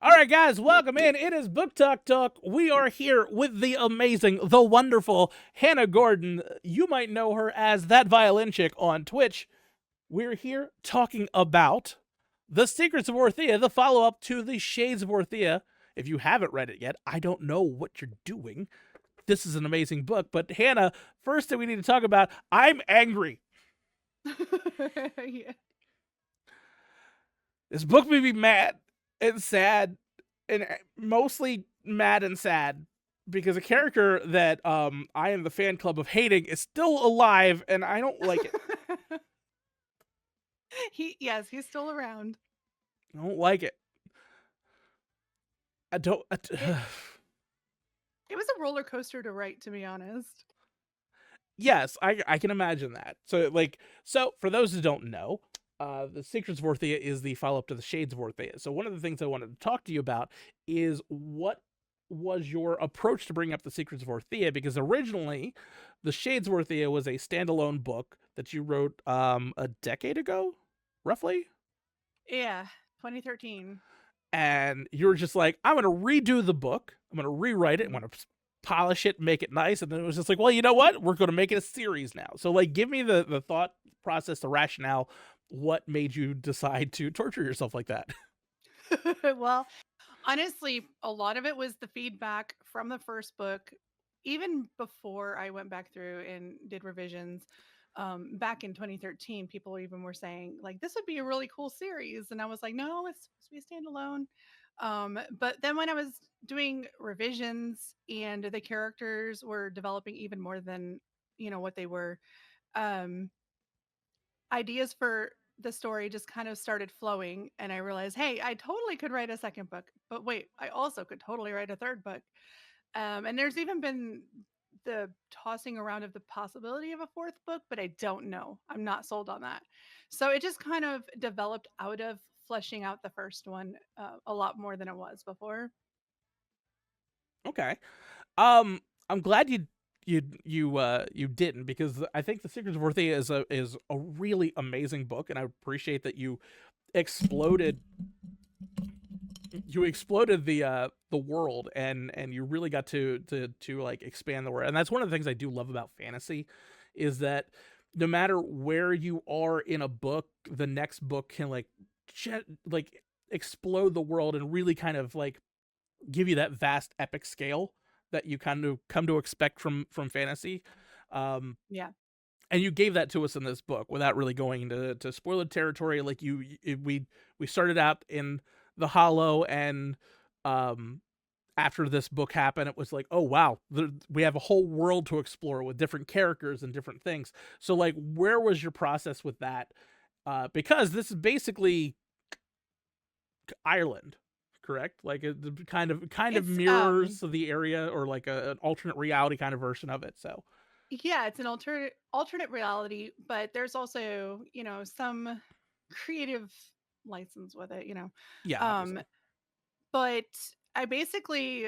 All right, guys, welcome in. It is Book Talk Talk. We are here with the amazing, the wonderful Hannah Gordon. You might know her as that violin chick on Twitch. We're here talking about The Secrets of Orthea, the follow up to The Shades of Orthea. If you haven't read it yet, I don't know what you're doing. This is an amazing book. But Hannah, first thing we need to talk about, I'm angry. Yeah. This book made me mad and sad, and mostly mad and sad because a character that I am the fan club of hating is still alive, and I don't like it. He's still around. I don't like it. I don't. It it was a roller coaster to write, to be honest. Yes, I can imagine that. So for those who don't know, the Secrets of Orthea is the follow up to the Shades of Orthea. So one of the things I wanted to talk to you about is what was your approach to bring up the Secrets of Orthea, because originally the Shades of Orthea was a standalone book that you wrote a decade ago, roughly, Yeah, 2013. and you were just like, I'm going to redo the book, I'm going to rewrite it, I'm going to polish it, make it nice. And then it was just like, well, you know what? We're going to make it a series now. So, like, give me the thought process, the rationale. What made you decide to torture yourself like that? Well, honestly, a lot of it was the feedback from the first book, even before I went back through and did revisions. Back in 2013, people even were saying, like, this would be a really cool series. And I was like, no, it's supposed to be a standalone. But then when I was doing revisions and the characters were developing even more than, what they were, um, ideas for the story just kind of started flowing. And I realized, hey, I totally could write a second book, but wait, I also could totally write a third book. And there's even been the tossing around of the possibility of a fourth book, but I don't know. I'm not sold on that. So it just kind of developed out of fleshing out the first one a lot more than it was before. Okay. I'm glad you didn't, because I think The Secrets of Orthea is a really amazing book, and I appreciate that exploded exploded the world, and you really got to like expand the world. And that's one of the things I do love about fantasy, is that no matter where you are in a book, the next book can like explode the world and really kind of like give you that vast epic scale that you kind of come to expect from fantasy. Um, Yeah. and you gave that to us in this book without really going into spoiler territory. Like we started out in the Hollow, and um, after this book happened, it was like, oh wow, we have a whole world to explore with different characters and different things. So like, where was your process with that? Because this is basically Ireland, correct? Like it kind of It's mirrors the area, or like an alternate reality kind of version of it. So Yeah, it's an alternate reality, but there's also, some creative license with it. yeah, Um obviously. but I basically,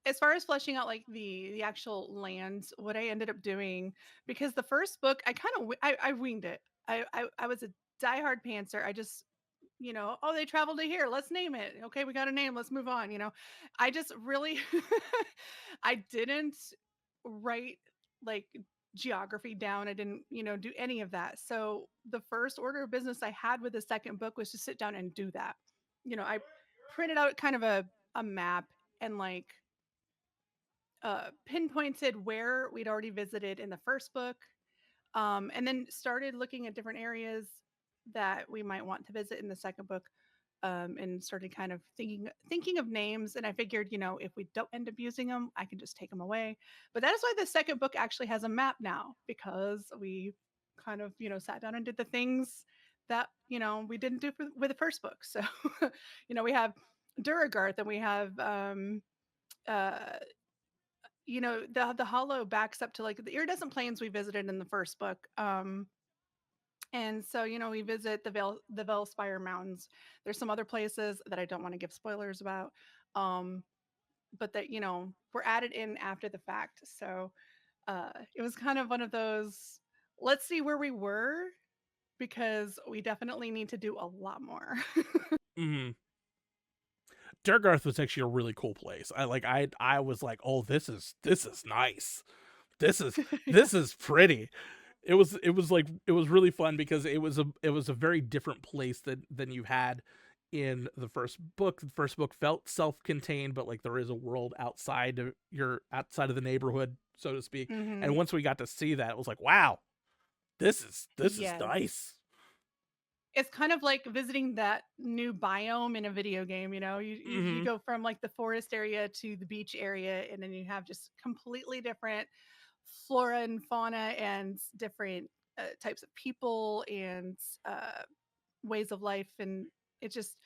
as far as fleshing out like the actual land, what I ended up doing, because the first book I kind of I winged it. I was a diehard pantser. I just, oh, they traveled to here, let's name it. Okay, we got a name, let's move on. I just really I didn't write like geography down. I didn't, do any of that. So the first order of business I had with the second book was to sit down and do that. I printed out kind of a map and like pinpointed where we'd already visited in the first book, and then started looking at different areas that we might want to visit in the second book, and started kind of thinking of names. And I figured, if we don't end up using them, I can just take them away. But that is why the second book actually has a map now, because we kind of, sat down and did the things that, we didn't do with the first book. So we have Duragarth, and we have uh the hollow backs up to like the iridescent plains we visited in the first book. And so, we visit the Velspire Mountains. There's some other places that I don't want to give spoilers about. Um, but that, were added in after the fact. So it was kind of one of those, let's see where we were, because we definitely need to do a lot more. Hmm. Durgarth was actually a really cool place. I was like, oh, this is nice. This is Yeah. this is pretty. It was really fun because it was a very different place than you had in the first book. The first book felt self-contained, but like there is a world outside of the neighborhood, so to speak. And Hmm. once we got to see that, it was like, wow, this is Yes. nice. It's kind of like visiting that new biome in a video game, you know? You Hmm. go from like the forest area to the beach area, and then you have just completely different flora and fauna and different types of people and uh, ways of life. And it just,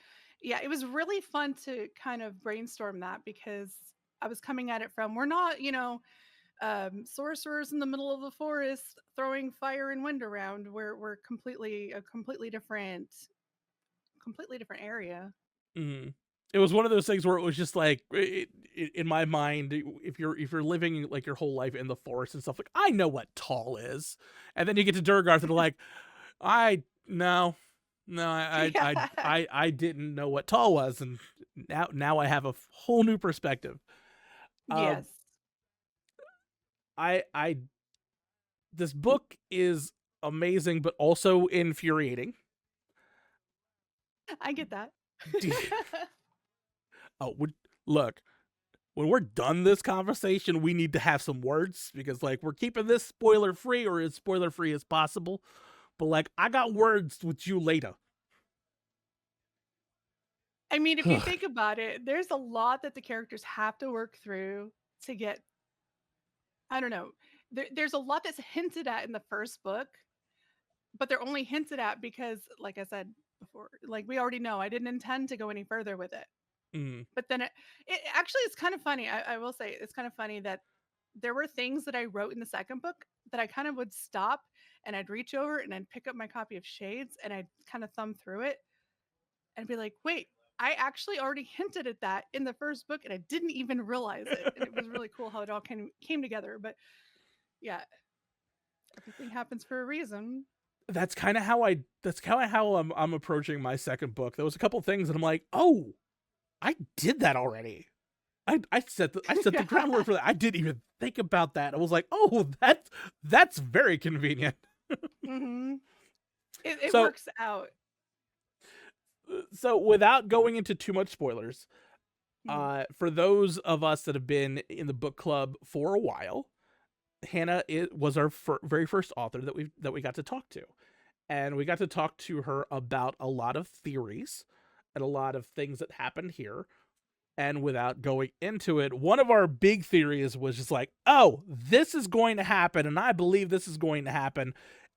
yeah, it was really fun to kind of brainstorm that because I was coming at it from, we're not, sorcerers in the middle of the forest throwing fire and wind around. We're completely a completely different area. Hmm. It was one of those things where it was just like in my mind, if you're living like your whole life in the forest and stuff, like I know what tall is, and then you get to Durgarth and they're like, I no, no, Yeah. I didn't know what tall was, and now I have a whole new perspective. Um, Yes, I this book is amazing, but also infuriating. I get that. Oh, look, when we're done this conversation, we need to have some words because like we're keeping this spoiler free or as spoiler free as possible. But like I got words with you later. I mean, if you think about it, there's a lot that the characters have to work through to get, I don't know. There's a lot that's hinted at in the first book, but they're only hinted at because, like I said before, like we already know I didn't intend to go any further with it. Mm. But then it actually it's kind of funny. I will say it's kind of funny that there were things that I wrote in the second book that I kind of would stop and I'd reach over and I'd pick up my copy of Shades and I'd kind of thumb through it and be like, wait, I actually already hinted at that in the first book and I didn't even realize it. And it was really cool how it all came together. But yeah, everything happens for a reason. That's kind of how I'm approaching my second book. There was a couple things that I'm like, oh, I did that already. I set the groundwork Yeah. for that. I didn't even think about that. I was like, oh, that's very convenient. Hmm. It So works out. so without going into too much spoilers, Mhm. for those of us that have been in the book club for a while, Hannah was our very first author that we got to talk to, and we got to talk to her about a lot of theories and a lot of things that happened here. And without going into it, one of our big theories was just like, oh, this is going to happen, and I believe this is going to happen,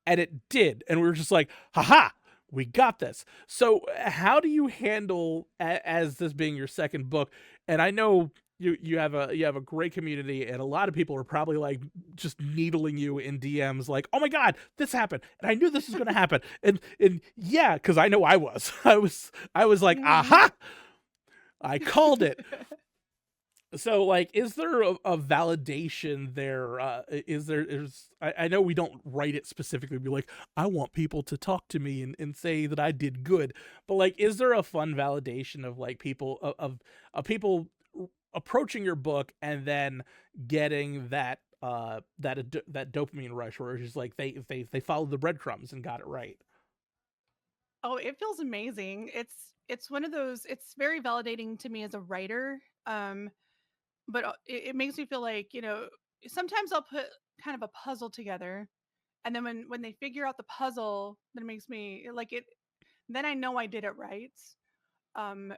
and it did. And we were just like, haha, we got this. So how do you handle as this being your second book? And I know you have a great community, and a lot of people are probably like just needling you in DMs, like, oh my god, this happened, and I knew this was going to happen, and yeah, because I know I was, I was like, Mhm. aha, I called it. So like is there a validation there? I know we don't write it specifically be like I want people to talk to me and say that I did good, but like is there a fun validation of like people of people approaching your book and then getting that dopamine rush where it's just like they followed the breadcrumbs and got it right. Oh, it feels amazing. It's one of those. It's very validating to me as a writer. But it makes me feel like sometimes I'll put kind of a puzzle together, and then when they figure out the puzzle, then it makes me like it. Then I know I did it right.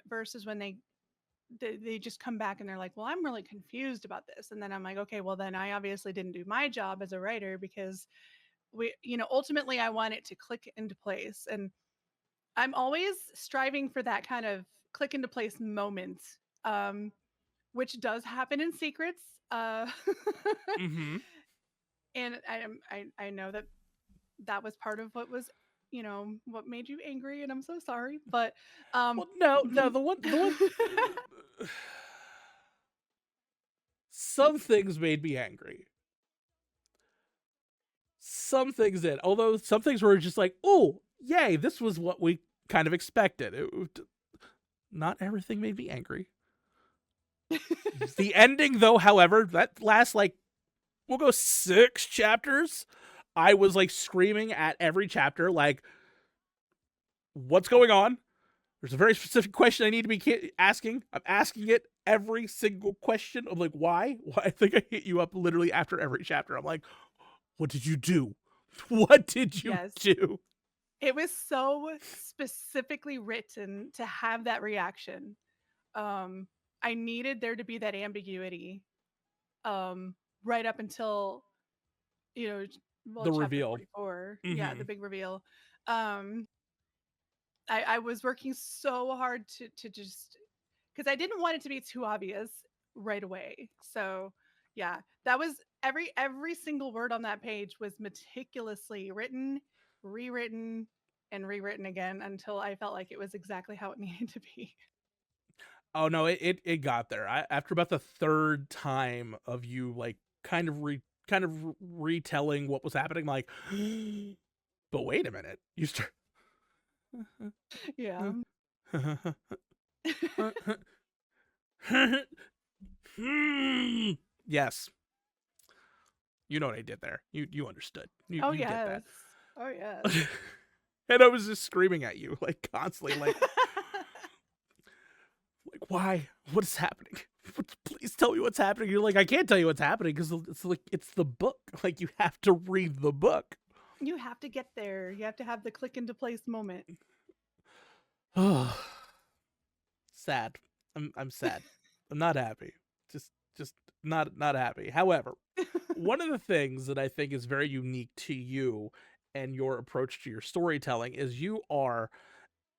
Versus when they just come back and they're like, well, I'm really confused about this, and then I'm like, okay, well then I obviously didn't do my job as a writer because ultimately I want it to click into place, and I'm always striving for that kind of click into place moment, um, which does happen in secrets. Mm-hmm. And I know that that was part of what was what made you angry, and I'm so sorry, but um, Well, no, the one some things made me angry. Some things did. Although some things were just like, oh, yay, this was what we kind of expected. Not everything made me angry. The ending, though, however, that last, like, we'll go 6 chapters. I was, like, screaming at every chapter, like, what's going on? There's a very specific question I need to be asking. I'm asking it every single question of, like, why? I think I hit you up literally after every chapter. I'm like, what did you do? What did you Yes. do? It was so specifically written to have that reaction. I needed there to be that ambiguity right up until, you know, well, The chapter reveal. 44. Yeah, Mm-hmm. the big reveal. Um, I was working so hard to just because I didn't want it to be too obvious right away. So yeah, that was every single word on that page was meticulously written, rewritten, and rewritten again until I felt like it was exactly how it needed to be. Oh no, it got there. After about the 3rd time of you, like, kind of retelling what was happening, like, but wait a minute, you start. Yeah. Yes, you know what I did there. You understood. Oh You get yes. that. Oh yes. And I was just screaming at you, like, constantly, like, why? What is happening? Please tell me what's happening. You're like, I can't tell you what's happening because it's like it's the book. Like, you have to read the book. You have to get there. You have to have the click into place moment. Sad. I'm sad. I'm not happy. Just not happy. However, one of the things that I think is very unique to you and your approach to your storytelling is you are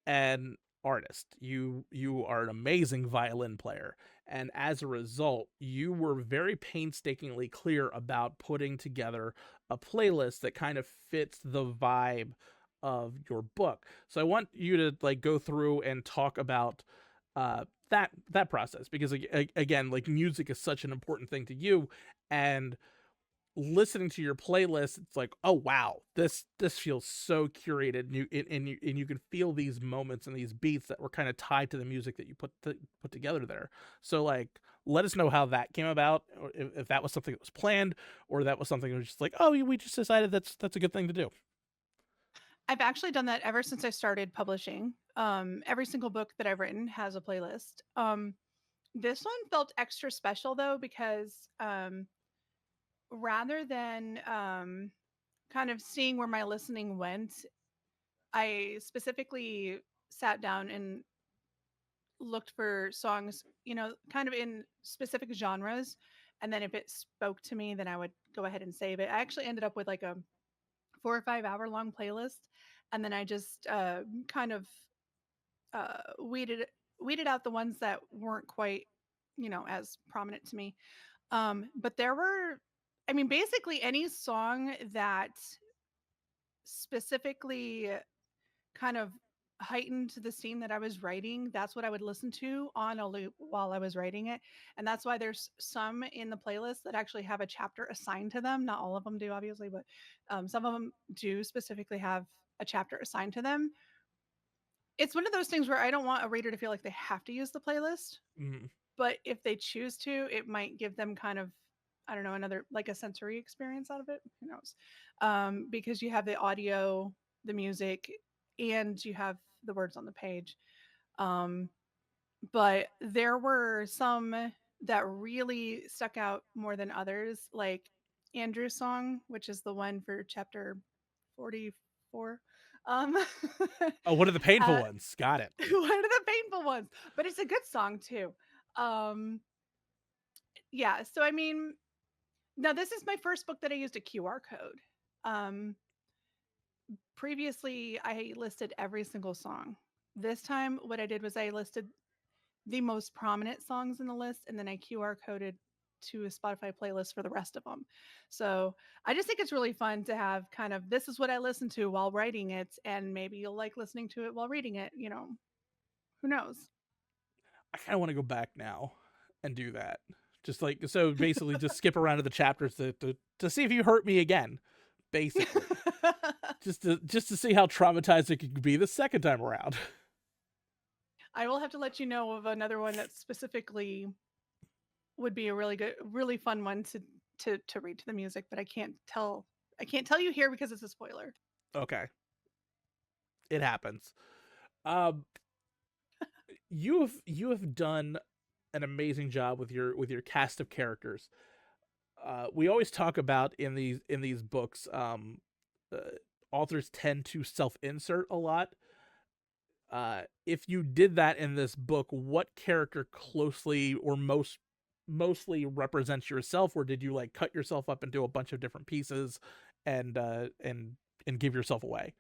an artist. You are an amazing violin player. And as a result, you were very painstakingly clear about putting together a playlist that kind of fits the vibe of your book. So I want you to, like, go through and talk about that process, because again, like, music is such an important thing to you, and listening to your playlist, it's like, oh wow, this feels so curated, and you can feel these moments and these beats that were kind of tied to the music that you put together there. So, like, let us know how that came about, or if that was something that was planned, or that was something that was just like, oh, we just decided that's a good thing to do. I've actually done that ever since I started publishing. Every single book that I've written has a playlist. This one felt extra special though because rather than kind of seeing where my listening went, I specifically sat down and looked for songs, kind of in specific genres. And then if it spoke to me, then I would go ahead and save it. I actually ended up with like a 4 or 5 hour long playlist. And then I just kind of weeded out the ones that weren't quite, as prominent to me. But there were, I mean, basically any song that specifically kind of heightened the scene that I was writing, that's what I would listen to on a loop while I was writing it. And that's why there's some in the playlist that actually have a chapter assigned to them. Not all of them do, obviously, but some of them do specifically have a chapter assigned to them. It's one of those things where I don't want a reader to feel like they have to use the playlist, Mm. but if they choose to, it might give them kind of, I don't know, another like a sensory experience out of it. Who knows? Because you have the audio, the music, and you have the words on the page. Um, but there were some that really stuck out more than others, like Andrew's song, which is the one for chapter 44. Um, Oh, one of the painful uh, ones. Got it. one of the painful ones, but it's a good song too. Um, yeah, so I mean, now this is my first book that I used a QR code. Um, Previously, I listed every single song. This time, what I did was I listed the most prominent songs in the list, and then I QR coded to a Spotify playlist for the rest of them. So I just think it's really fun to have kind of this is what I listen to while writing it, and maybe you'll like listening to it while reading it. Who knows? I kind of want to go back now and do that. Just, like, so basically just skip around to the chapters to see if you hurt me again. Basically, just to see how traumatized it could be the second time around. I will have to let you know of another one that specifically would be a really fun one to read to the music, but I can't tell you here because it's a spoiler. Okay, it happens. Um, you have done an amazing job with your cast of characters. We always talk about in these books, uh, authors tend to self-insert a lot. If you did that in this book, what character closely or mostly represents yourself, or did you like cut yourself up into a bunch of different pieces and give yourself away?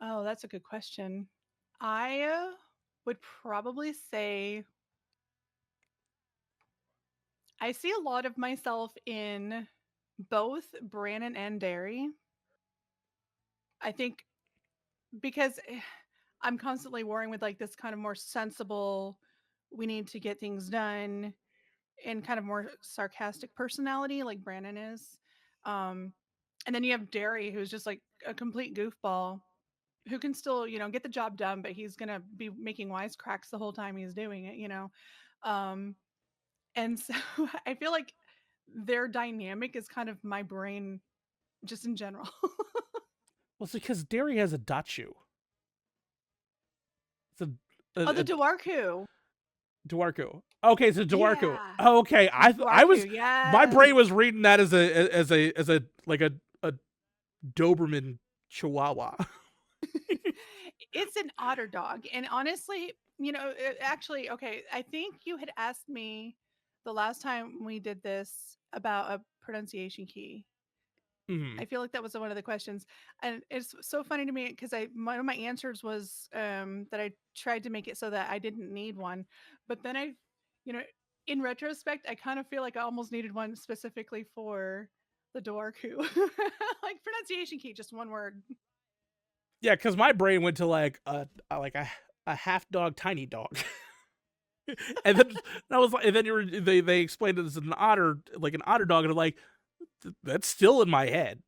Oh, that's a good question. I would probably say I see a lot of myself in both Brannon and Derry. I think because I'm constantly warring with like this kind of more sensible, we need to get things done, and kind of more sarcastic personality like Brannon is. Um, and then you have Derry, who's just like a complete goofball who can still, get the job done, but he's gonna be making wisecracks the whole time he's doing it. Um, and so I feel like their dynamic is kind of my brain just in general. Well, it's because Derry has a dachu. It's Oh, the a Dwarku. Dwarku. Okay, it's a Dwarku. Yeah. Okay, I was Dwarku, my brain yes. was reading that as a like a Doberman Chihuahua. It's an otter dog. And honestly, actually, okay, I think you had asked me the last time we did this about a pronunciation key. Mhm. I feel like that was one of the questions, and it's so funny to me because one of my answers was that I tried to make it so that I didn't need one, but then you know, in retrospect, I kind of feel like I almost needed one specifically for the Dorku, like pronunciation key, just one word. Yeah, because my brain went to like a half dog, tiny dog, and then that was like, and then they explained it as an otter, like an otter dog, and I'm like, that's still in my head,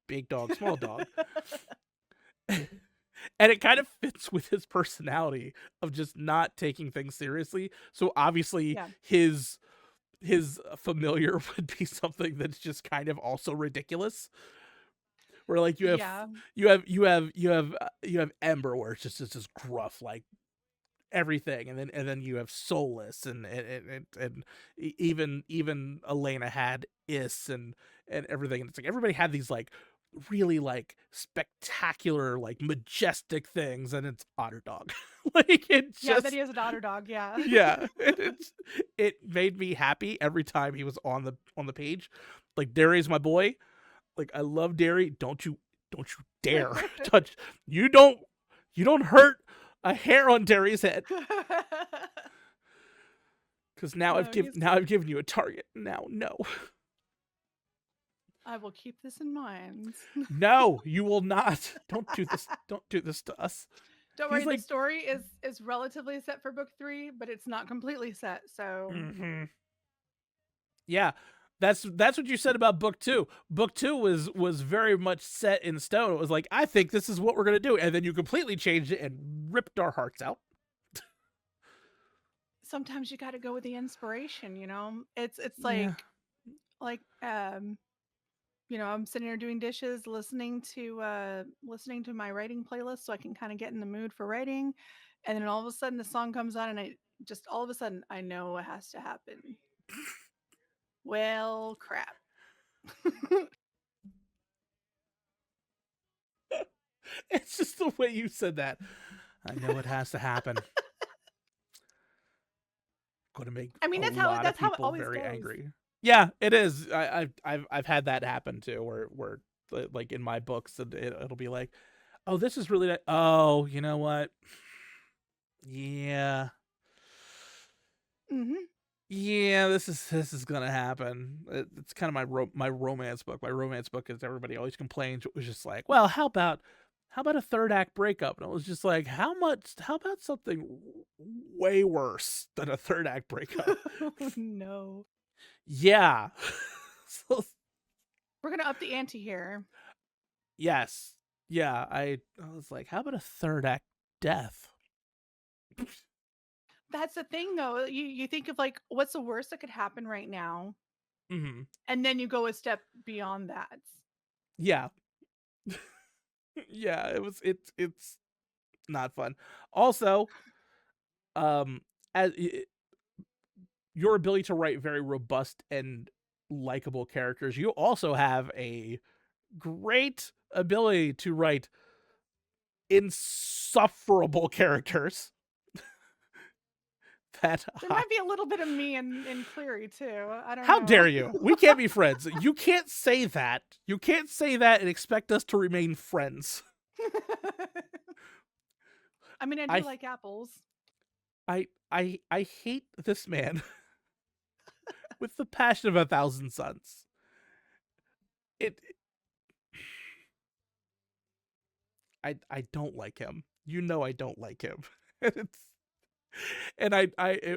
big dog, small dog, and it kind of fits with his personality of just not taking things seriously. So obviously Yeah, his familiar would be something that's just kind of also ridiculous. Where like yeah, you have Ember, where it's just gruff like everything, and then you have Soulless, and even Elena had Is and everything, and it's like everybody had these like really like spectacular like majestic things, and it's Otter Dog. Like it yeah. That just he has an otter dog. Yeah. yeah, it made me happy every time he was on the page. Like Darius, my boy, like I love Derry. Don't you dare touch. You don't you don't hurt a hair on Derry's head, because No, he's. now I've given you a target. Now no. I will keep this in mind. No, you will not. Don't do this. Don't do this to us. Don't He's worry, the like, story is relatively set for book 3, but it's not completely set. So mhm. Yeah, that's what you said about book two. Book two was very much set in stone. It was like, I think this is what we're gonna do, and then you completely changed it and ripped our hearts out. sometimes you got to go with the inspiration. It's Yeah. like I'm sitting here doing dishes, listening to my writing playlist so I can kind of get in the mood for writing, and then all of a sudden the song comes on, and I just all of a sudden I know what has to happen. Well, crap. It's just the way you said that. I know it has to happen. Going to make I mean, a lot of that's how it people always very goes. angry. Yeah, it is. I've had that happen too, where like in my books, it'll be like, oh, this is really oh, you know what? Yeah, Hmm. yeah, this is gonna happen. It's kind of my romance book. My romance book is everybody always complains. It was just like, well, how about a third act breakup? And it was just like, how about something way worse than a third act breakup? Oh, no. Yeah. So We're gonna up the ante here. yes, yeah. I was like, how about a third act death? That's the thing, though. You think of like, what's the worst that could happen right now, Mm-hmm. and then you go a step beyond that. Yeah. Yeah, it's not fun. Also, um, as your ability to write very robust and likable characters, you also have a great ability to write insufferable characters. That There might be a little bit of me in Cleary too. I don't How know. dare you? We can't be friends. You can't say that. You can't say that and expect us to remain friends. I mean, I do I like apples. I hate this man with the passion of 1,000 suns. It I don't like him. You know I don't like him. It's and I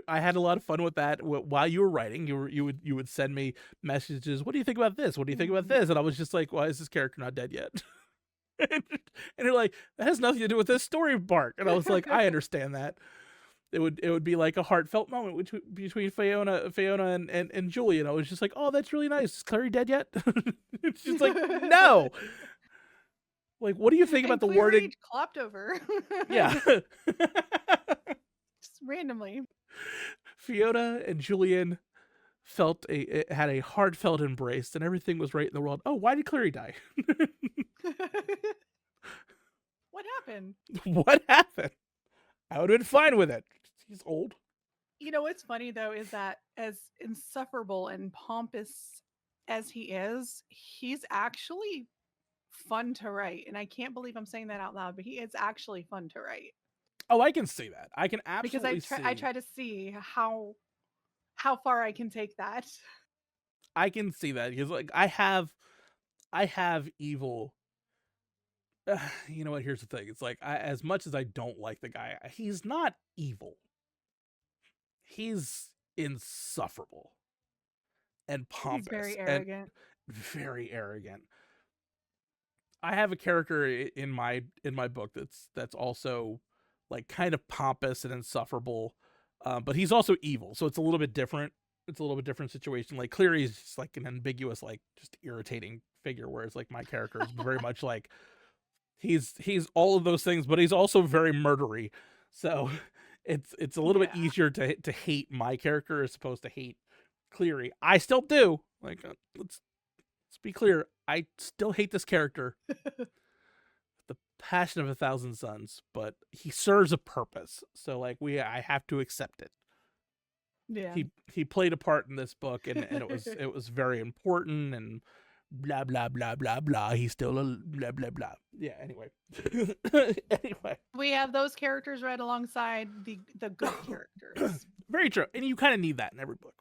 had a lot of fun with that while you were writing. You would send me messages. What do you think about this? What do you think about this? And I was just like, why is this character not dead yet? And you're like, that has nothing to do with this story arc. And I was like, I understand that. It would be like a heartfelt moment between Fiona and Julie, and I was just like, oh, that's really nice. Is Clary dead yet? She's like, no. Like, what do you think about the Cleary wording? clopped over. Yeah. Just randomly. Fiona and Julian had a heartfelt embrace, and everything was right in the world. Oh, why did Clary die? What happened? What happened? I would have been fine with it. He's old. You know what's funny though is that as insufferable and pompous as he is, he's actually fun to write. And I can't believe I'm saying that out loud, but he is actually fun to write. Oh, I can see that. I can Because absolutely see. I try to see how far I can take that. I can see that because like I have evil. You know what? Here's the thing. It's like as much as I don't like the guy, he's not evil. He's insufferable and pompous. He's very arrogant. And very arrogant. I have a character in my book that's also like kind of pompous and insufferable, but he's also evil, so it's a little bit different. It's a little bit different situation. Like Cleary is just like an ambiguous, like just irritating figure, whereas like my character is very much like he's all of those things, but he's also very murdery. So it's a little bit easier to hate my character as opposed to hate Cleary. I still do. Like let's be clear. I still hate this character. The passion of 1,000 suns, but he serves a purpose. So like I have to accept it. Yeah. He played a part in this book, and it was very important, and blah blah blah blah blah. He's still a blah blah blah. Yeah. Anyway. Anyway. We have those characters right alongside the good characters. Very true, and you kind of need that in every book.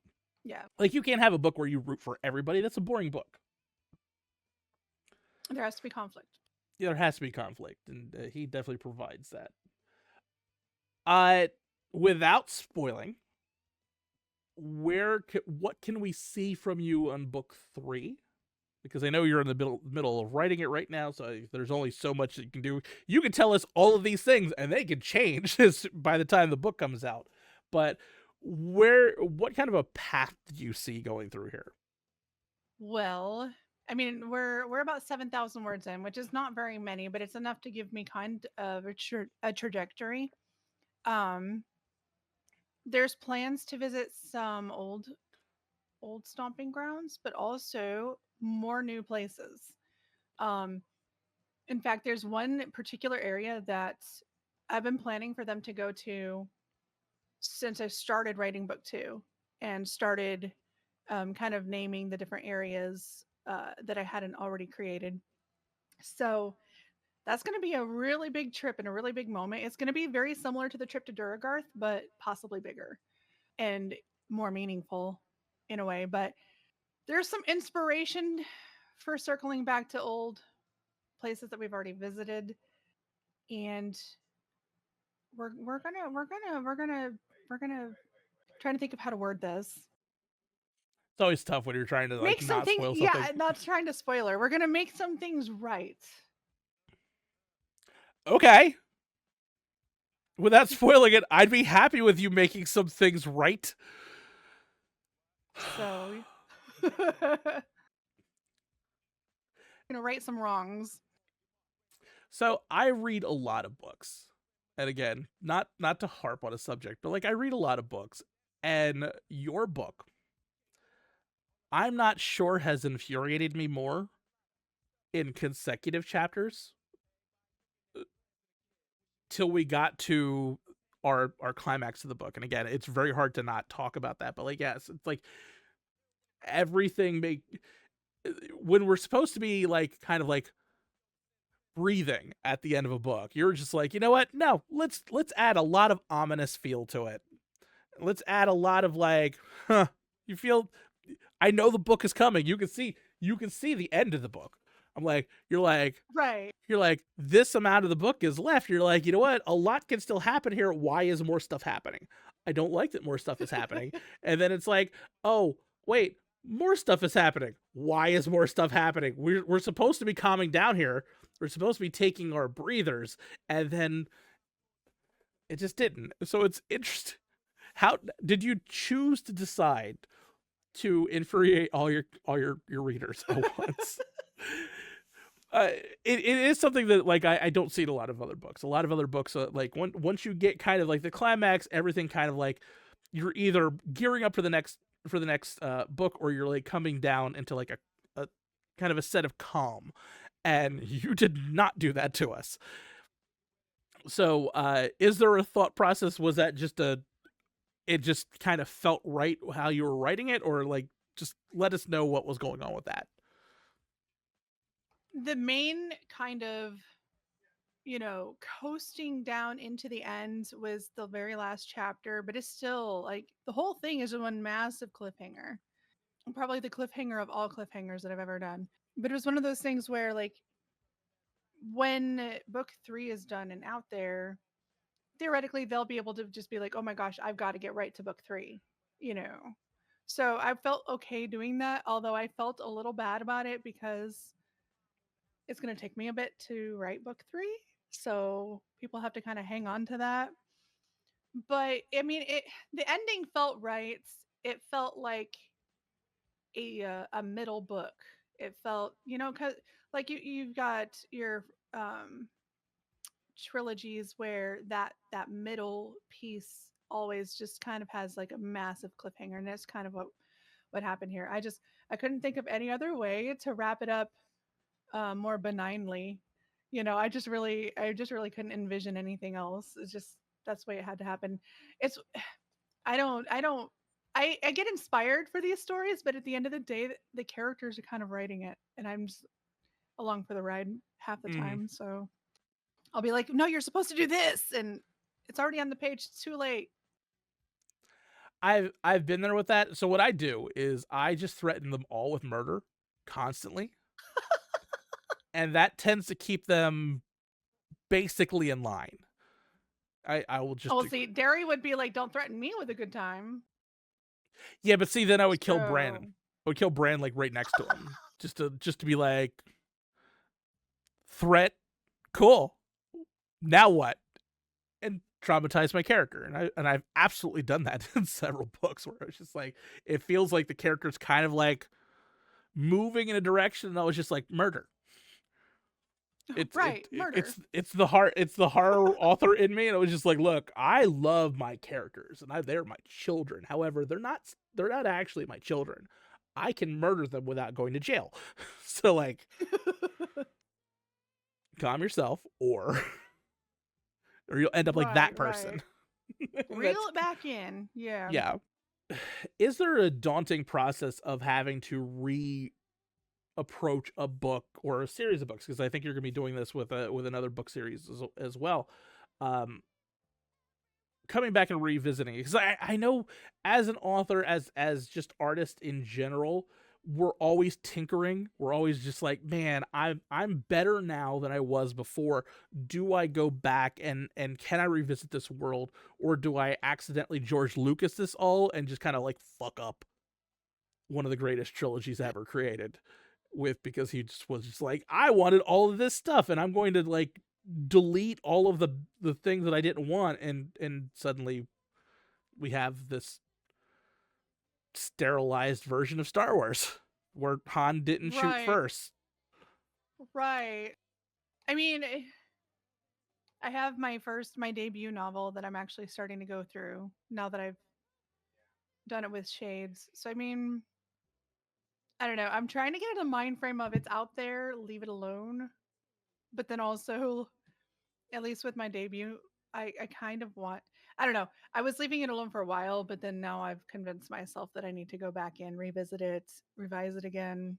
Yeah. Like you can't have a book where you root for everybody. That's a boring book. There has to be conflict. Yeah, there has to be conflict, and he definitely provides that. Without spoiling, what can we see from you on book 3? Because I know you're in the middle of writing it right now, so there's only so much that you can do. You can tell us all of these things, and they can change by the time the book comes out. But what kind of a path do you see going through here? Well, I mean, we're about 7,000 words in, which is not very many, but it's enough to give me kind of a trajectory. There's plans to visit some old stomping grounds, but also more new places. In fact, there's one particular area that I've been planning for them to go to since I started writing book 2 and started kind of naming the different areas that I hadn't already created. So that's going to be a really big trip and a really big moment. It's going to be very similar to the trip to Duragarth, but possibly bigger and more meaningful in a way. But there's some inspiration for circling back to old places that we've already visited, and we're gonna trying to think of how to word this. It's always tough when you're trying to like Make not spoil something. Yeah, not trying to spoiler. We're gonna make some things right. Okay. without spoiling it, I'd be happy with you making some things right. So, gonna right some wrongs. So I read a lot of books. And again, not to harp on a subject, but like I read a lot of books. And your book, I'm not sure has infuriated me more in consecutive chapters till we got to our climax of the book. And again, it's very hard to not talk about that, but like yes, it's like everything make when we're supposed to be like kind of like breathing at the end of a book, you're just like, you know what? No, let's add a lot of ominous feel to it. Let's add a lot of like, huh, you feel I know the book is coming. You can see the end of the book. I'm like, Right. you're like, this amount of the book is left. You're like, you know what? A lot can still happen here. Why is more stuff happening? I don't like that more stuff is happening. And then it's like, oh, wait, more stuff is happening. Why is more stuff happening? We're supposed to be calming down here. We're supposed to be taking our breathers, and then it just didn't. So it's interesting. How did you choose to decide to infuriate all your readers at once? It is something that like I don't see in a lot of other books. A lot of other books, like once you get kind of like the climax, everything kind of like you're either gearing up for the next book, or you're like coming down into like a kind of a set of calm, and you did not do that to us. So is there a thought process? Was that just it just kind of felt right how you were writing it, or like just let us know what was going on with that? The main kind of, coasting down into the end was the very last chapter, but it's still like the whole thing is one massive cliffhanger. Probably the cliffhanger of all cliffhangers that I've ever done. But it was one of those things where, like, when book 3 is done and out there, theoretically, they'll be able to just be like, oh my gosh, I've got to get right to book 3, you know? So I felt okay doing that, although I felt a little bad about it because it's going to take me a bit to write book 3. So people have to kind of hang on to that. But I mean, the ending felt right. It felt like a middle book. It felt, cuz like you've got your trilogies where that middle piece always just kind of has like a massive cliffhanger, and that's kind of what happened here. I couldn't think of any other way to wrap it up more benignly. I just really couldn't envision anything else. It's just that's the way it had to happen. It's I get inspired for these stories, but at the end of the day, the characters are kind of writing it, and I'm just along for the ride half the Mm-hmm. time. So I'll be like, "No, you're supposed to do this," and it's already on the page. It's too late. I've been there with that. So what I do is I just threaten them all with murder constantly, and that tends to keep them basically in line. I will just Oh, see, Derry would be like, "Don't threaten me with a good time." yeah, but see, then I would kill Brandon. So I would kill Brand like right next to him, just to be like, threat, cool. Now what? And traumatize my character, and I've absolutely done that in several books where it's just like it feels like the character's kind of like moving in a direction, and I was just like murder. right, murder. It's the horror author in me, and it was just like, look, I love my characters, and they're my children. However, they're not actually my children. I can murder them without going to jail. So like, calm yourself, or you'll end up like that Right, person. right. Reel it back in. Yeah. Yeah. Is there a daunting process of having to approach a book or a series of books? Because I think you're going to be doing this with another book series as well. Coming back and revisiting it, because I know as an author, as just artists in general, we're always tinkering. We're always just like, man, I'm better now than I was before. Do I go back and can I revisit this world, or do I accidentally George Lucas this all and just kind of like fuck up one of the greatest trilogies ever created? Because he just was just like, I wanted all of this stuff, and I'm going to like delete all of the things that I didn't want, and suddenly we have this sterilized version of Star Wars where Han didn't shoot Right. first. Right. I mean, I have my debut novel that I'm actually starting to go through now that I've done it with Shades. So I mean, I don't know. I'm trying to get in a mind frame of it's out there, leave it alone. But then also, at least with my debut, I kind of want, I don't know. I was leaving it alone for a while, but then now I've convinced myself that I need to go back in, revisit it, revise it again.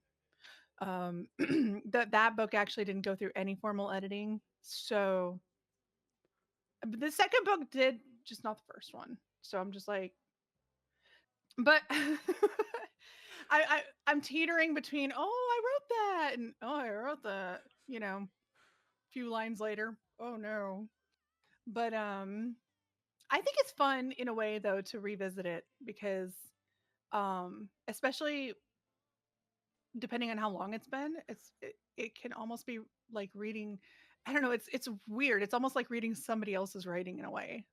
That book actually didn't go through any formal editing. So the second book did, just not the first one. So I'm just like, but I'm teetering between, oh, I wrote that, and oh, I wrote that, a few lines later. Oh no. But I think it's fun in a way though to revisit it because especially depending on how long it's been, it can almost be like reading, I don't know, it's weird. It's almost like reading somebody else's writing in a way.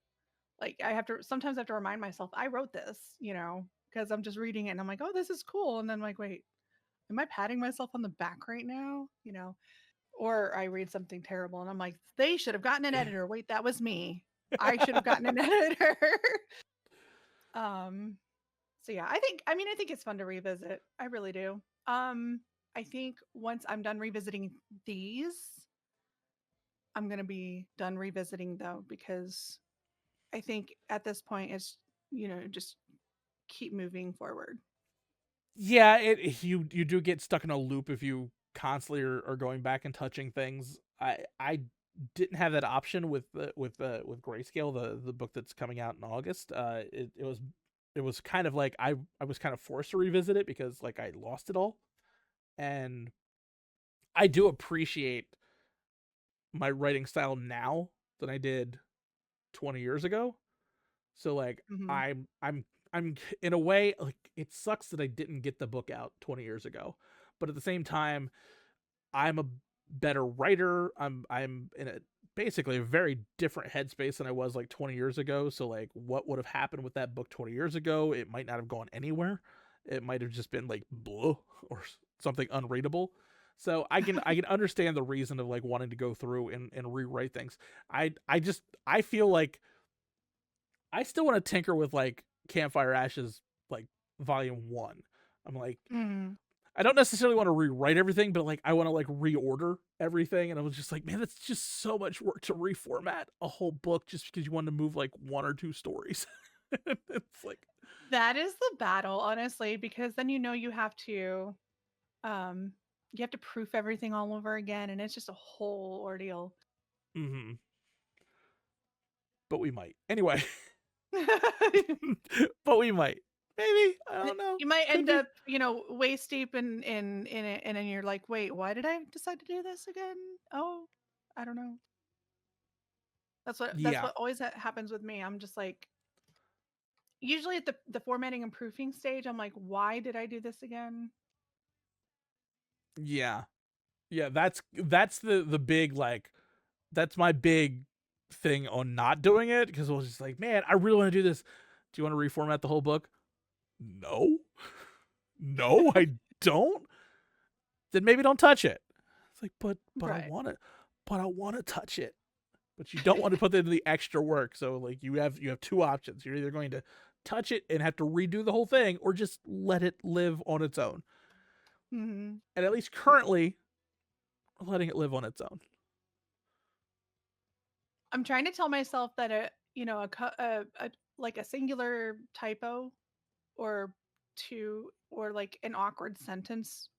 Like I have to sometimes I have to remind myself I wrote this, because I'm just reading it and I'm like, "Oh, this is cool." And then I'm like, "Wait, am I patting myself on the back right now?" Or I read something terrible and I'm like, "They should have gotten an editor. Wait, that was me. I should have gotten an editor." um so yeah, I think it's fun to revisit. I really do. I think once I'm done revisiting these, I'm going to be done revisiting though because I think at this point it's just keep moving forward. Yeah, you do get stuck in a loop if you constantly are going back and touching things. I didn't have that option with Grayscale, the book that's coming out in August. It was kind of like I was kind of forced to revisit it because like I lost it all, and I do appreciate my writing style now than I did 20 years ago. So like Hmm. I'm in a way like it sucks that I didn't get the book out 20 years ago. But at the same time, I'm a better writer. I'm in a basically a very different headspace than I was like 20 years ago. So like what would have happened with that book 20 years ago? It might not have gone anywhere. It might have just been like blah or something unreadable. So I can understand the reason of like wanting to go through and rewrite things. I feel like I still want to tinker with like Campfire Ashes like volume 1. I'm like Hmm. I don't necessarily want to rewrite everything, but like I want to like reorder everything. And I was just like, man, that's just so much work to reformat a whole book just because you want to move like one or two stories. It's like, That is the battle, honestly, because then um you have to proof everything all over again and it's just a whole ordeal. mm-hmm. But we might anyway. But we might, maybe, I don't know, You might could end be. up, waist deep in it, and then you're like, wait, why did I decide to do this again? Oh, I don't know. That's Yeah, what always happens with me. I'm just like, usually at the formatting and proofing stage, I'm like, why did I do this again? yeah, yeah. That's the big like that's my big thing on not doing it because I was just like, man, I really want to do this. Do you want to reformat the whole book? No, no, I don't. Then maybe don't touch it. It's like, but I Right. want to, but I want to touch it. But you don't want to put in the extra work. So like you have two options. You're either going to touch it and have to redo the whole thing, or just let it live on its own. Hmm. And at least currently, letting it live on its own. I'm trying to tell myself that like a singular typo or two or like an awkward sentence,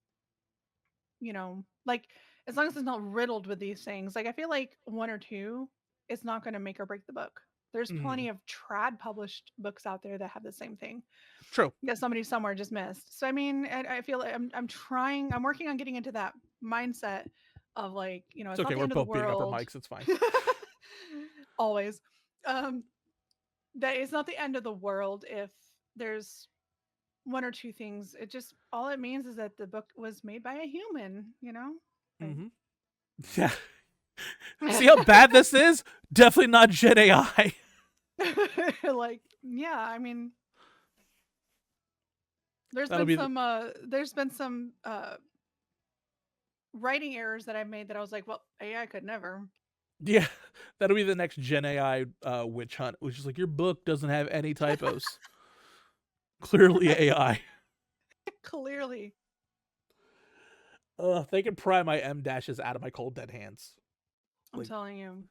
like as long as it's not riddled with these things, like I feel like one or two is not going to make or break the book. There's Mm-hmm. plenty of trad published books out there that have the same thing True. that somebody somewhere just missed. So I mean, I feel like I'm working on getting into that mindset of like, It's it's not okay. the We're end of the both beating up our world. mics. It's fine. Always. Um, that it's not the end of the world if there's one or two things. It just all it means is that the book was made by a human, Like Mm-hmm. Yeah. See how bad this is? Definitely not Gen AI. Like, yeah, I mean, That'll be there's been some writing errors that I've made that I was like, well, AI could never. yeah, that'll be the next Gen AI witch hunt, which is like your book doesn't have any typos. Clearly AI. Clearly. They can pry my M dashes out of my cold dead hands. I'm Like telling you.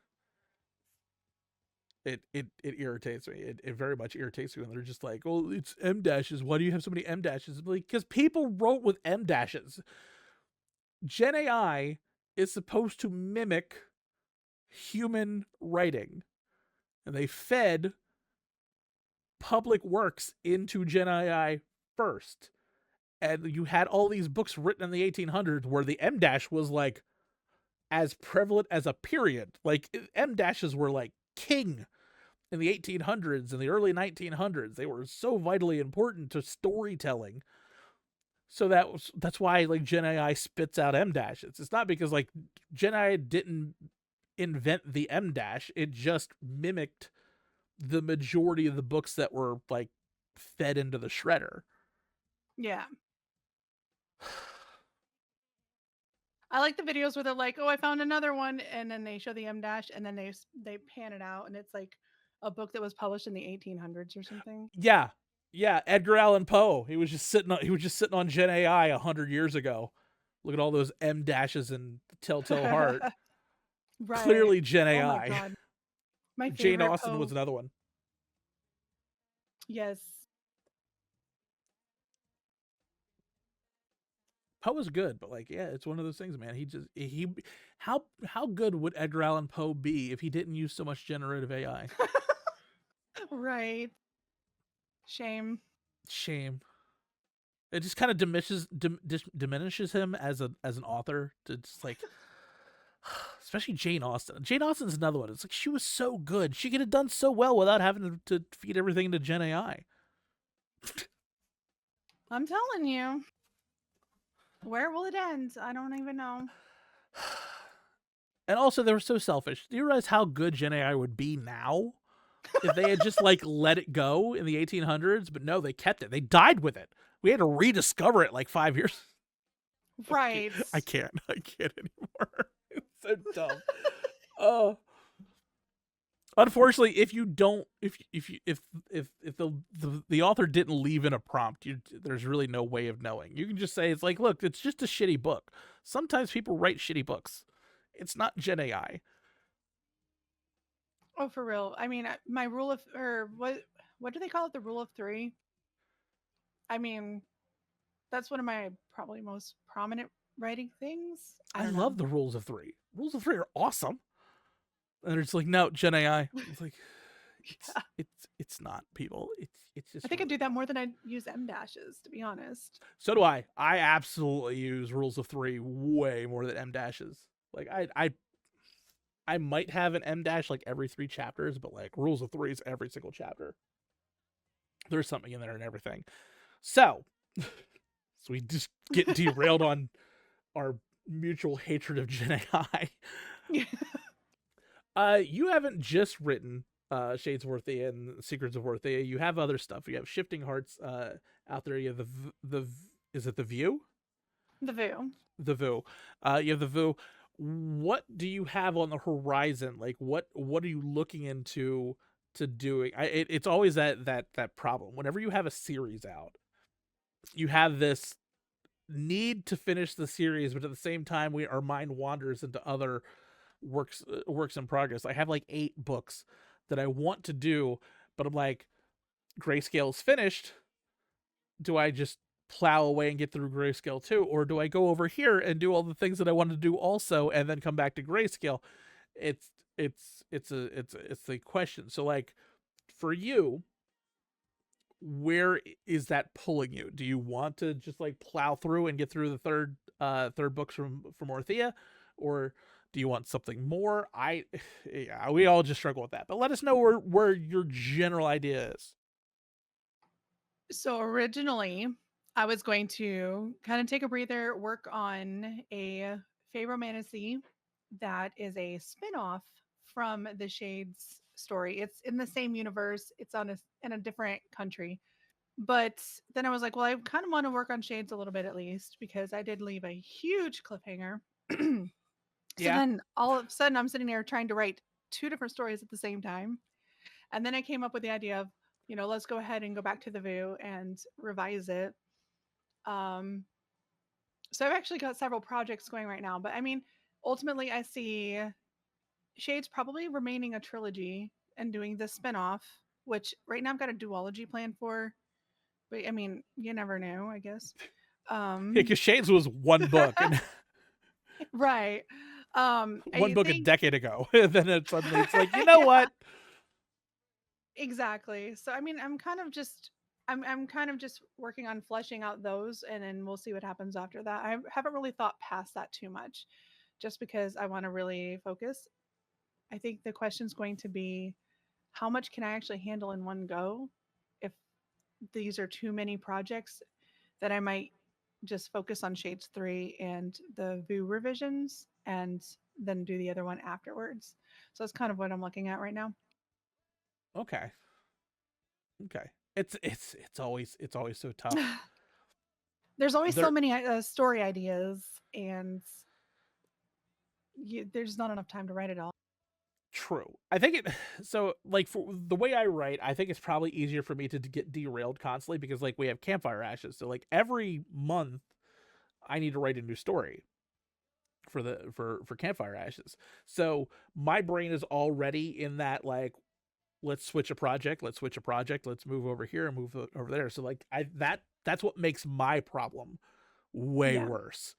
it irritates me. It very much irritates me when they're just like, "Oh, it's M dashes. Why do you have so many M dashes?" Like, because people wrote with M dashes. Gen AI is supposed to mimic human writing, and they fed public works into Gen AI first. And you had all these books written in the 1800s where the M dash was like as prevalent as a period. Like M dashes were like king in the 1800s and the early 1900s. They were so vitally important to storytelling. So that's why like Gen AI spits out M dashes. It's not because like Gen AI didn't invent the M dash. It just mimicked the majority of the books that were like fed into the shredder. Yeah. I like the videos where they're like, "Oh, I found another one," and then they show the M dash, and then they pan it out, and it's like a book that was published in the 1800s or something. Yeah, yeah. Edgar Allan Poe. He was just sitting on Gen AI 100 years ago. Look at all those M dashes and Telltale Heart. Right. Clearly Gen Oh my AI. god. My Jane favorite Austen was Poe. another one. Yes. Poe was good, but like, yeah, it's one of those things, man. He how good would Edgar Allan Poe be if he didn't use so much generative AI? Right. Shame. Shame. It just kind of diminishes him as an author. To just like, especially Jane Austen. Jane Austen's another one. It's like she was so good. She could have done so well without having to feed everything to Gen AI. I'm telling you. Where will it end? I don't even know. And also, they were so selfish. Do you realize how good Gen AI would be now if they had just like let it go in the 1800s? But no, they kept it. They died with it. We had to rediscover it like 5 years. Right. I can't. I can't anymore. It's so dumb. Oh, unfortunately, if you don't, if the author didn't leave in a prompt, there's really no way of knowing. You can just say it's like, look, it's just a shitty book. Sometimes people write shitty books. It's not Gen AI. Oh, for real. I mean, my rule of or what do they call it? The rule of three. I mean, that's one of my probably most prominent writing things. I I don't love know. the rules of three. Rules of three are awesome. And it's like, no, Gen AI. It's like, Yeah. it's not people. It's I just think I really do that not. more than I use M dashes, to be honest. So do I. I absolutely use rules of three way more than M dashes. Like I might have an M dash like every 3 chapters, but like rules of three is every single chapter. There's something in there and everything. So, so we just get derailed on our mutual hatred of Gen AI. You haven't just written Shades of Orthea and Secrets of Orthea. You have other stuff. You have Shifting Hearts out there. You have the is it the View? The Voo. The Vu. You have the Vu. What do you have on the horizon? Like what are you looking into to doing? It's always that problem. Whenever you have a series out, you have this need to finish the series, but at the same time, our mind wanders into other works in progress. I have like 8 books that I want to do, but I'm like, Grayscale's finished. Do I just plow away and get through Grayscale too, or do I go over here and do all the things that I want to do also, and then come back to Grayscale? It's it's the question. So like, for you, where is that pulling you? Do you want to just like plow through and get through the third books from Orthea, or do you want something more? Yeah, we all just struggle with that. But let us know where your general idea is. So originally, I was going to kind of take a breather, work on a Fey romantasy, that is a spin-off from the Shades story. It's in the same universe. It's in a different country. But then I was like, well, I kind of want to work on Shades a little bit at least because I did leave a huge cliffhanger. So Yeah. then all of a sudden I'm sitting there trying to write two different stories at the same time. And then I came up with the idea of, let's go ahead and go back to the VU and revise it. Um, so I've actually got several projects going right now, but I mean, ultimately I see Shades probably remaining a trilogy and doing this spinoff, which right now I've got a duology planned for. But I mean, you never know, I guess. Yeah, Um, because Shades was one book, and right. one I book a think decade ago. And then suddenly it's like, you know yeah, what? exactly. So I mean, I'm kind of just working on fleshing out those, and then we'll see what happens after that. I haven't really thought past that too much, just because I want to really focus. I think the question's going to be, how much can I actually handle in one go? If these are too many projects, that I might just focus on Shades 3 and the VU revisions and then do the other one afterwards. So that's kind of what I'm looking at right now. Okay. Okay. It's always so tough. There's always so There many story ideas, and there's not enough time to write it all. True. I think it so like for the way I write, I think it's probably easier for me to get derailed constantly because like we have Campfire Ashes. So like every month I need to write a new story for Campfire Ashes. So my brain is already in that like let's switch a project, let's move over here and move over there. So like that's what makes my problem way Yeah. worse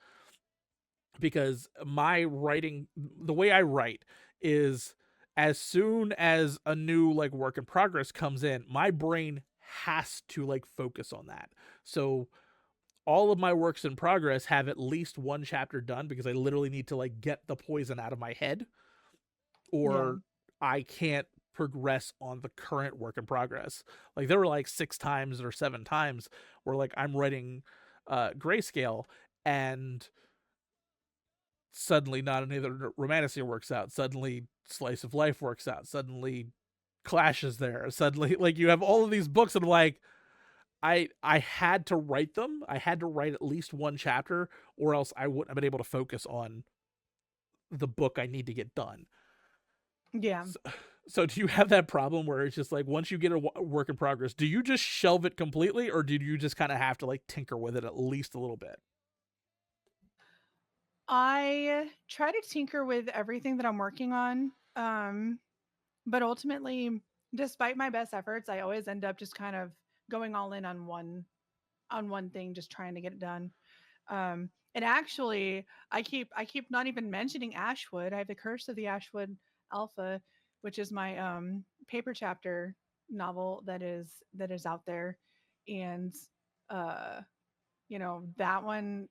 because my writing, the way I write is as soon as a new like work in progress comes in, my brain has to like focus on that. So all of my works in progress have at least one chapter done because I literally need to like get the poison out of my head Yeah. or I can't progress on the current work in progress. Like there were like 6 times or 7 times where like I'm writing grayscale and suddenly not any of the romanticy works out. Suddenly slice of life works out. Suddenly clashes there. Suddenly like you have all of these books and I'm like I had to write them. I had to write at least one chapter or else I wouldn't have been able to focus on the book I need to get done. Yeah. So, so do you have that problem where it's just like once you get a work in progress, do you just shelve it completely or do you just kind of have to like tinker with it at least a little bit? I try to tinker with everything that I'm working on. But ultimately, despite my best efforts, I always end up just kind of going all in on one thing, just trying to get it done. And actually, I keep not even mentioning Ashwood. I have the Curse of the Ashwood Alpha, which is my paper chapter novel that is out there, and uh, that one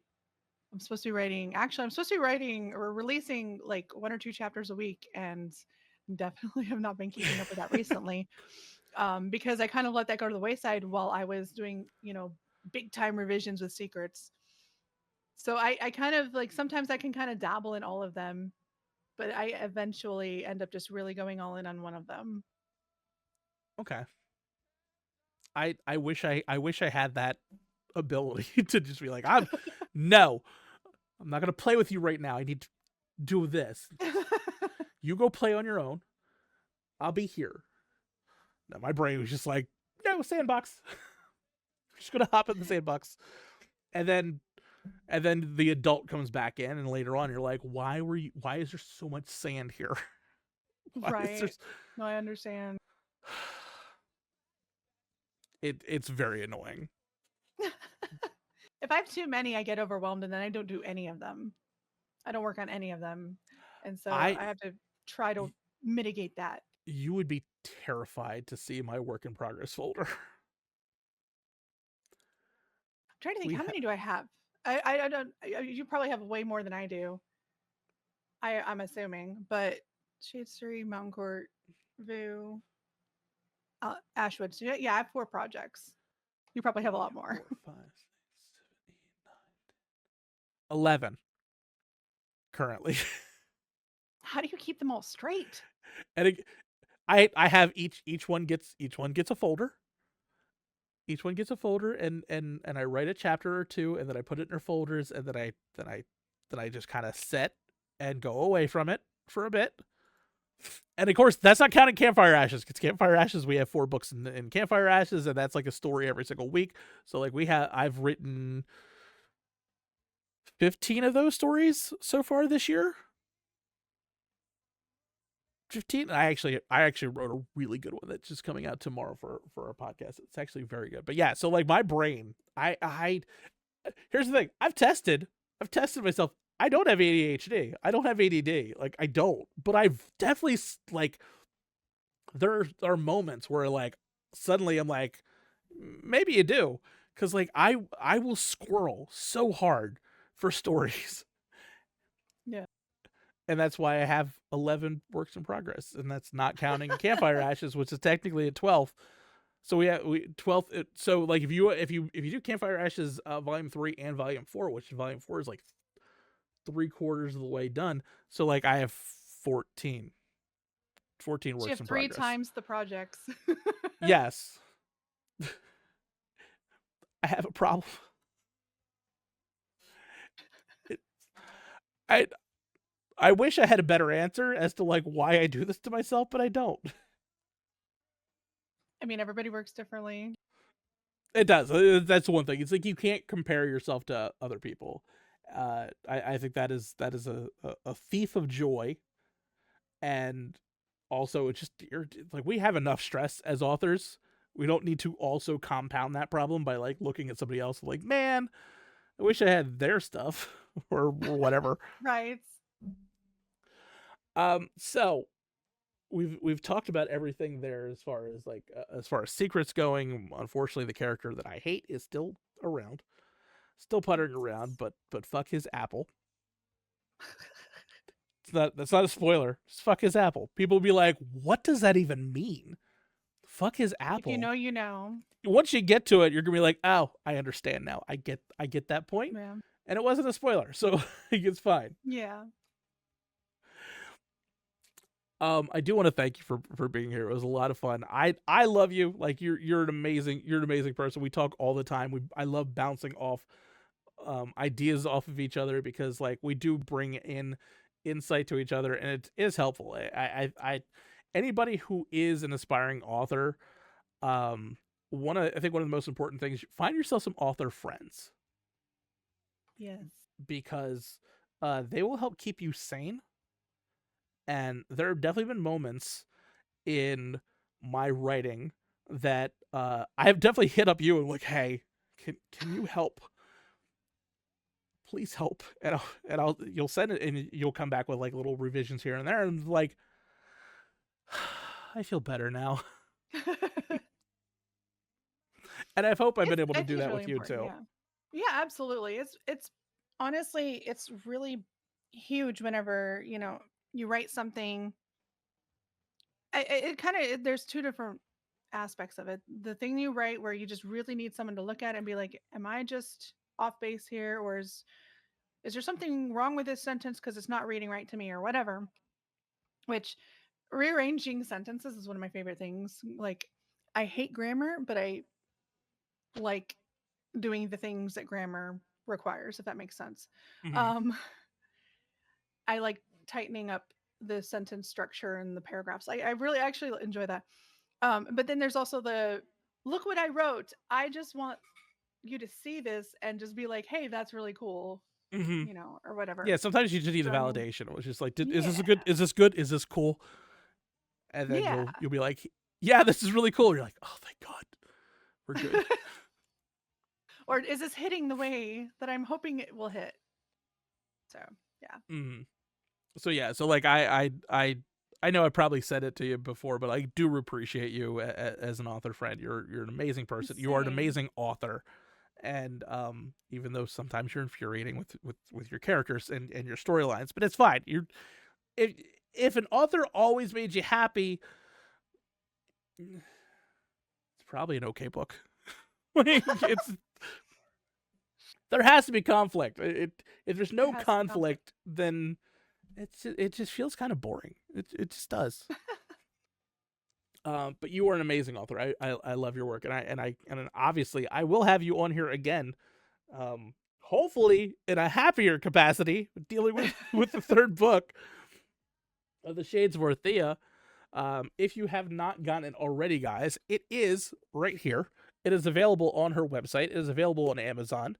I'm supposed to be writing. Actually, I'm supposed to be writing or releasing like one or two chapters a week, and definitely have not been keeping up with that recently because I kind of let that go to the wayside while I was doing big time revisions with secrets. So I kind of like sometimes I can kind of dabble in all of them, but I eventually end up just really going all in on one of them. Okay. I wish I had that ability to just be like, no, I'm not gonna play with you right now. I need to do this. You go play on your own. I'll be here. Now my brain was just like, no, sandbox. I'm just gonna hop in the sandbox. And then the adult comes back in and later on you're like, why is there so much sand here? Why is there Right. No, I understand. it's very annoying. If I have too many, I get overwhelmed and then I don't do any of them. I don't work on any of them. And so I I have to try to mitigate that. You would be terrified to see my work in progress folder. I'm trying to think, we how ha- many do I have? I don't. You probably have way more than I do. I'm assuming, but Shades 3, Mountain Court, Vu, Ashwood. So yeah, I have 4 projects. You probably have a lot more. 4, 5, 6, 7, 8, 9, 11 currently. How do you keep them all straight? And I have each one gets a folder. Each one gets a folder, and I write a chapter or two, and then I put it in their folders, and then I just kind of sit and go away from it for a bit. And of course, that's not counting Campfire Ashes, because Campfire Ashes, we have 4 books in Campfire Ashes, and that's like a story every single week. So like I've written 15 of those stories so far this year. 15. I actually wrote a really good one that's just coming out tomorrow for our podcast. It's actually very good. But yeah, so like my brain, I here's the thing. I've tested myself. I don't have ADHD. I don't have ADD. Like I don't. But I've definitely like there are moments where like suddenly I'm like maybe you do, cuz like I will squirrel so hard for stories. Yeah. And that's why I have 11 works in progress, and that's not counting Campfire Ashes, which is technically a 12th. So we 12th. So like if you do Campfire Ashes volume 3 and volume 4, which volume 4 is like 3/4 of the way done. So like I have 14 So works you have in 3 progress. times the projects. Yes. I have a problem. I wish I had a better answer as to like why I do this to myself, but I don't. I mean, everybody works differently. It does. That's one thing. It's like you can't compare yourself to other people. I think that is a thief of joy, and also it's just like we have enough stress as authors. We don't need to also compound that problem by like looking at somebody else like, man, I wish I had their stuff or whatever. Right. So we've talked about everything there as far as secrets going. Unfortunately, the character that I hate is still around, still puttering around, but fuck his apple. That's not a spoiler. Just fuck his apple. People will be like, what does that even mean? Fuck his apple. If you know, you know. Once you get to it, you're gonna be like, oh, I understand now. I get that point. Yeah. And it wasn't a spoiler, so it's fine. Yeah. I do want to thank you for being here. It was a lot of fun. I love you. Like you're an amazing person. We talk all the time. I love bouncing off ideas off of each other, because like we do bring in insight to each other, and it is helpful. I anybody who is an aspiring author, I think one of the most important things, find yourself some author friends. Yes. Because they will help keep you sane. And there have definitely been moments in my writing that I have definitely hit up you and like, hey, can you help? Please help. And you'll send it, and you'll come back with like little revisions here and there, and like, I feel better now. And I hope I've been able to do that really with you too. Yeah. Yeah, absolutely. It's honestly, it's really huge whenever, you write something. It kind of, there's 2 different aspects of it. The thing you write where you just really need someone to look at it and be like, am I just off base here, or is there something wrong with this sentence because it's not reading right to me or whatever? Which, rearranging sentences is one of my favorite things. Like, I hate grammar, but I like doing the things that grammar requires, if that makes sense. Mm-hmm. I like tightening up the sentence structure and the paragraphs. I really actually enjoy that. But then there's also the, look what I wrote. I just want you to see this and just be like, hey, that's really cool, Mm-hmm. or whatever. Yeah, sometimes you just need So, the validation. It was just like, is this yeah. good? Is this good? Is this cool? And then Yeah. you'll be like, yeah, this is really cool. You're like, oh, thank God, we're good. Or is this hitting the way that I'm hoping it will hit? So yeah. Mm-hmm. So yeah, so like I know I probably said it to you before, but I do appreciate you as an author friend. You're an amazing person. Same. You are an amazing author. And even though sometimes you're infuriating with your characters and your storylines, but it's fine. If an author always made you happy, it's probably an okay book. There has to be conflict. If there's no conflict, then it just feels kind of boring. It just does. But you are an amazing author. I love your work, and obviously I will have you on here again. Hopefully in a happier capacity, dealing with the third book of the Shades of Orthea. If you have not gotten it already, guys, it is right here. It is available on her website. It is available on Amazon.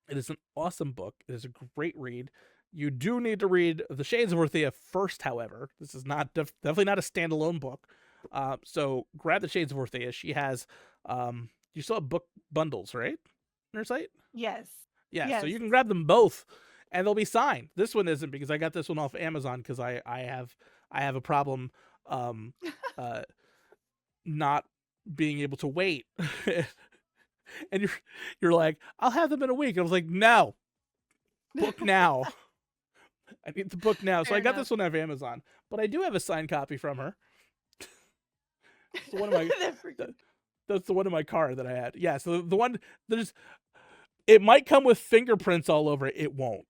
It is an awesome book. It is a great read. You do need to read The Shades of Orthea first, however. This is not definitely not a standalone book. So grab The Shades of Orthea. She has, you still have book bundles, right? On her site? Yes. Yeah, Yes. so you can grab them both, and they'll be signed. This one isn't, because I got this one off Amazon because I have a problem not being able to wait. And you're like, I'll have them in a week. And I was like, no, book now. I need the book now. So Fair I got enough. this one off Amazon, but I do have a signed copy from her. It's one of my that's the one in my car that I had. Yeah, so the one it might come with fingerprints all over it. It won't.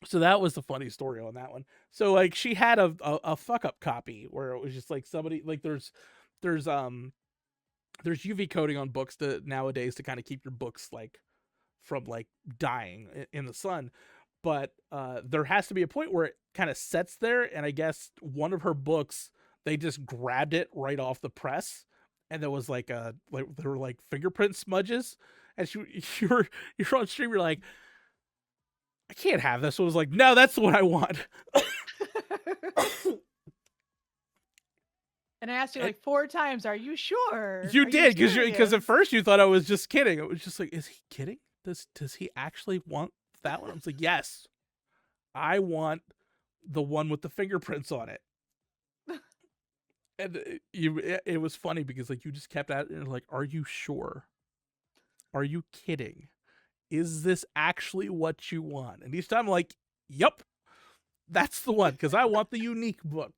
So that was the funny story on that one. So like she had a fuck up copy where it was just like somebody, like there's UV coating on books nowadays to kind of keep your books like from like dying in the sun. But there has to be a point where it kind of sets there, and I guess one of her books, they just grabbed it right off the press, and there was like there were like fingerprint smudges, and you're on stream, you're like, I can't have this. So I was like, no, that's what I want. And I asked you like 4 times, are you sure? You Are did, because serious?" at first you thought I was just kidding. It was just like, is he kidding? Does he actually want that one? I was like, yes, I want the one with the fingerprints on it. And it was funny because like you just kept at it and like, are you sure? Are you kidding? Is this actually what you want? And each time I'm like, yep, that's the one, because I want the unique book.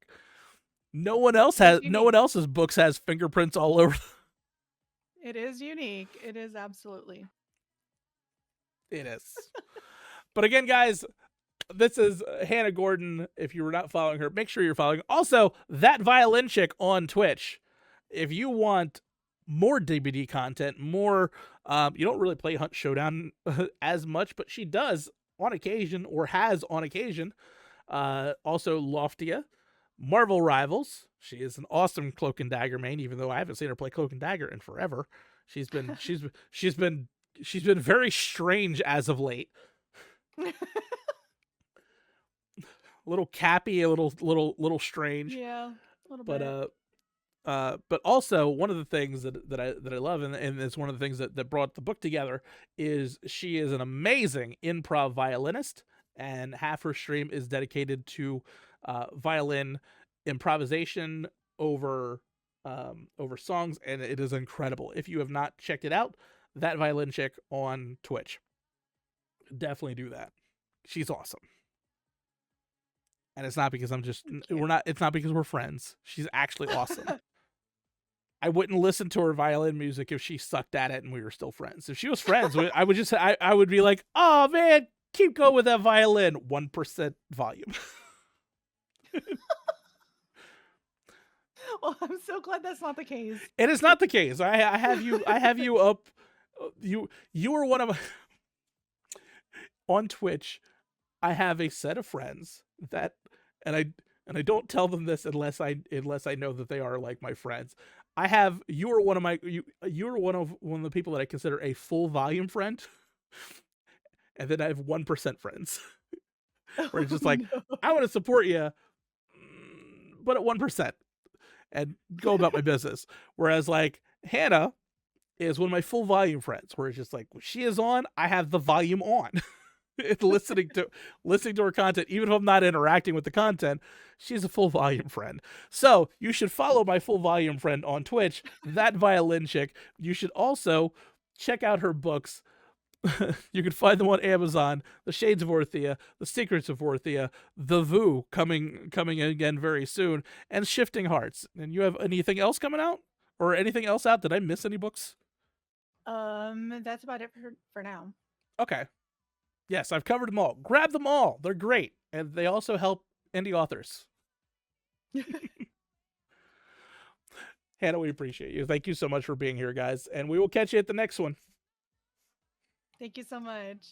No one else's books has fingerprints all over. It is unique. It is absolutely. It is. But again, guys, this is Hannah Gordon. If you were not following her, make sure you're following. Also, That Violin Chick on Twitch. If you want more DBD content, more, you don't really play Hunt Showdown as much, but she does on occasion, or has on occasion. Also, Loftia, Marvel Rivals. She is an awesome Cloak and Dagger main, even though I haven't seen her play Cloak and Dagger in forever. She's been very strange as of late. A little cappy, a little strange. Yeah, a little bit. But also one of the things that I love, and it's one of the things that brought the book together, is she is an amazing improv violinist, and half her stream is dedicated to violin improvisation over songs, and it is incredible. If you have not checked it out, That Violin Chick on Twitch, definitely do that. She's awesome. And it's not because it's not because we're friends. She's actually awesome. I wouldn't listen to her violin music if she sucked at it and we were still friends. If she was friends, I would be like, oh man, keep going with that violin. 1% volume. Well, I'm so glad that's not the case. It is not the case. I have you up. You are one of my, on Twitch. I have a set of friends that, and I don't tell them this unless I know that they are like my friends. You are one of the people that I consider a full volume friend, and then I have 1% friends. Where it's just like, no. I want to support you, but at 1%, and go about my business. Whereas like Hannah is one of my full volume friends, where it's just like, when she is on, I have the volume on. listening to her content, even if I'm not interacting with the content. She's a full volume friend. So you should follow my full volume friend on Twitch, That Violin Chick. You should also check out her books. You can find them on Amazon. The Shades of Orthea, The Secrets of Orthea, The Vu coming again very soon, and Shifting Hearts. And you have anything else coming out, or anything else out? Did I miss any books? That's about it for now. Okay. Yes, I've covered them all. Grab them all. They're great. And they also help indie authors. Hannah, we appreciate you. Thank you so much for being here, guys. And we will catch you at the next one. Thank you so much.